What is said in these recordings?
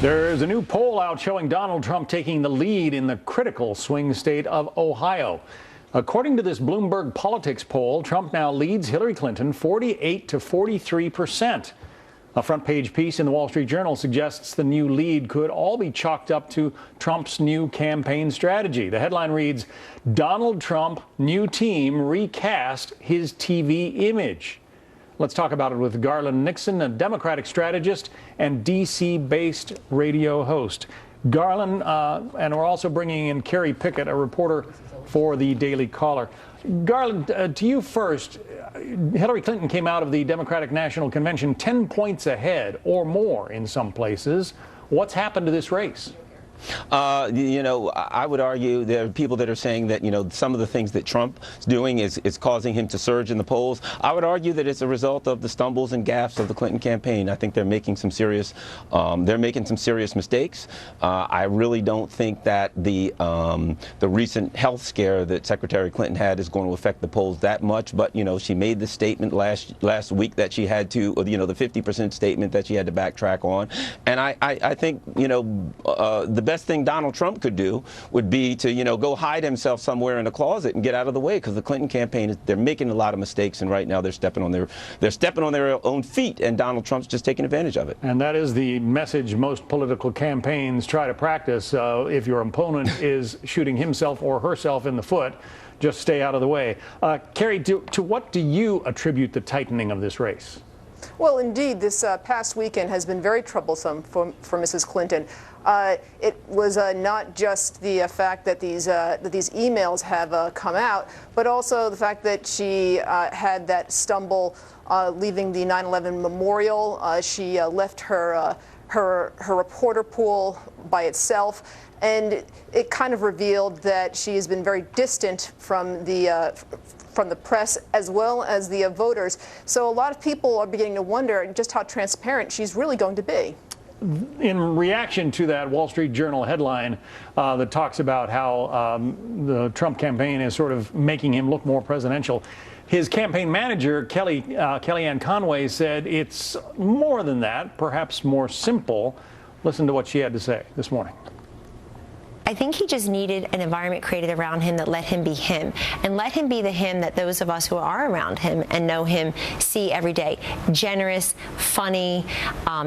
There's a new poll out showing Donald Trump taking the lead in the critical swing state of Ohio. According to this Bloomberg Politics poll, Trump now leads Hillary Clinton 48 to 43%. A front page piece in the Wall Street Journal suggests the new lead could all be chalked up to Trump's new campaign strategy. The headline reads, "Donald Trump, new team recast his TV image." Let's talk about it with Garland Nixon, a Democratic strategist and D.C.-based radio host. Garland, and we're also bringing in Kerry Pickett, a reporter for the Daily Caller. Garland, to you first. Hillary Clinton came out of the Democratic National Convention 10 points ahead or more in some places. What's happened to this race? I would argue there are people that are saying that, some of the things that Trump's doing is causing him to surge in the polls. I would argue that it's a result of the stumbles and gaffes of the Clinton campaign. I think they're making some serious mistakes. I really don't think that the recent health scare that Secretary Clinton had is going to affect the polls that much. But, she made the statement last week that she had to, the 50% statement that she had to backtrack on. And I think, the best thing Donald Trump could do would be to, go hide himself somewhere in a closet and get out of the way, because the Clinton campaign they're making a lot of mistakes, and right now they're stepping on their own feet, and Donald Trump's just taking advantage of it. And that is the message most political campaigns try to practice. If your opponent is shooting himself or herself in the foot, just stay out of the way. Kerry, to what do you attribute the tightening of this race? Well, indeed, this past weekend has been very troublesome for Mrs. Clinton. It was not just the fact that these emails have come out, but also the fact that she had that stumble leaving the 9/11 memorial. She left her reporter pool by itself, and it kind of revealed that she has been very distant from the press as well as the voters. So a lot of people are beginning to wonder just how transparent she's really going to be. In reaction to that Wall Street Journal headline that talks about how the Trump campaign is sort of making him look more presidential, his campaign manager, Kellyanne Conway, said it's more than that, perhaps more simple. Listen to what she had to say this morning. I think he just needed an environment created around him that let him be him, and let him be the him that those of us who are around him and know him see every day. Generous, funny,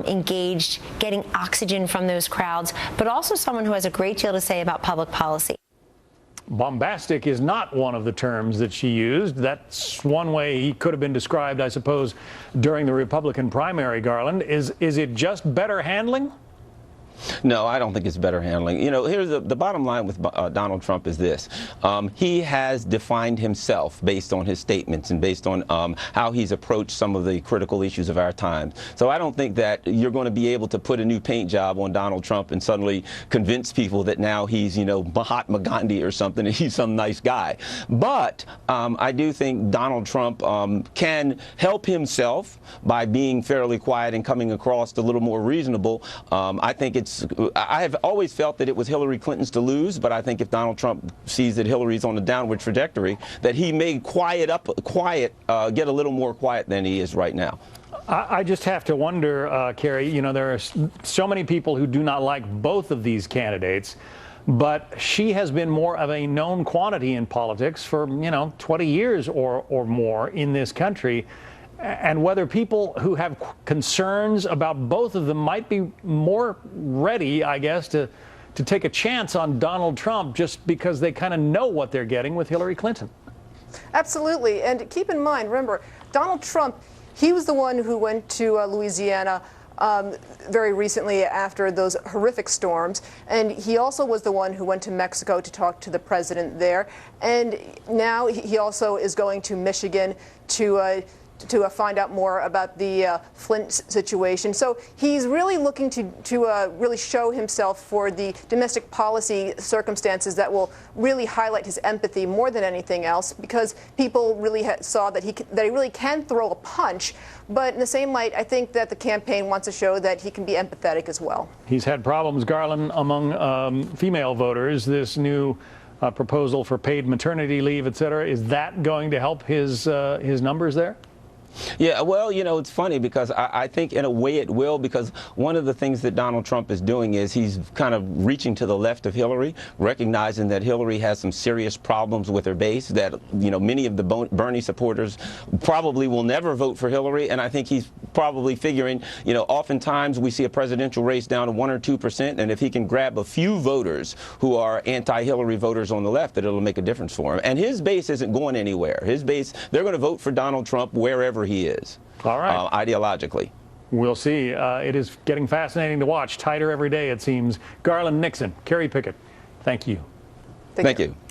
engaged, getting oxygen from those crowds, but also someone who has a great deal to say about public policy. Bombastic is not one of the terms that she used. That's one way he could have been described, I suppose, during the Republican primary, Garland. Is it just better handling? No, I don't think it's better handling. Here's the bottom line with Donald Trump is this. He has defined himself based on his statements and based on how he's approached some of the critical issues of our time. So I don't think that you're going to be able to put a new paint job on Donald Trump and suddenly convince people that now he's, Mahatma Gandhi or something, and he's some nice guy. But I do think Donald Trump can help himself by being fairly quiet and coming across a little more reasonable. I have always felt that it was Hillary Clinton's to lose, but I think if Donald Trump sees that Hillary's on a downward trajectory, that he may get a little more quiet than he is right now. I just have to wonder, Kerry, there are so many people who do not like both of these candidates, but she has been more of a known quantity in politics for, 20 years or more in this country. And whether people who have concerns about both of them might be more ready, I guess, to take a chance on Donald Trump just because they kind of know what they're getting with Hillary Clinton. Absolutely. And keep in mind, remember, Donald Trump, he was the one who went to Louisiana very recently after those horrific storms. And he also was the one who went to Mexico to talk to the president there. And now he also is going to Michigan to find out more about the Flint situation. So he's really looking to really show himself for the domestic policy circumstances that will really highlight his empathy more than anything else, because people really saw that he really can throw a punch. But in the same light, I think that the campaign wants to show that he can be empathetic as well. He's had problems, Garland, among female voters. This new proposal for paid maternity leave, et cetera, is that going to help his numbers there? Yeah, well, you know, it's funny because I think in a way it will, because one of the things that Donald Trump is doing is he's kind of reaching to the left of Hillary, recognizing that Hillary has some serious problems with her base, that, you know, many of the Bernie supporters probably will never vote for Hillary. And I think he's probably figuring, you know, oftentimes we see a presidential race down to 1 or 2%, and if he can grab a few voters who are anti-Hillary voters on the left, that it'll make a difference for him. And his base isn't going anywhere. His base, they're going to vote for Donald Trump wherever he is. All right. Ideologically. We'll see. It is getting fascinating to watch. Tighter every day, it seems. Garland Nixon, Kerry Pickett, thank you. Thank you.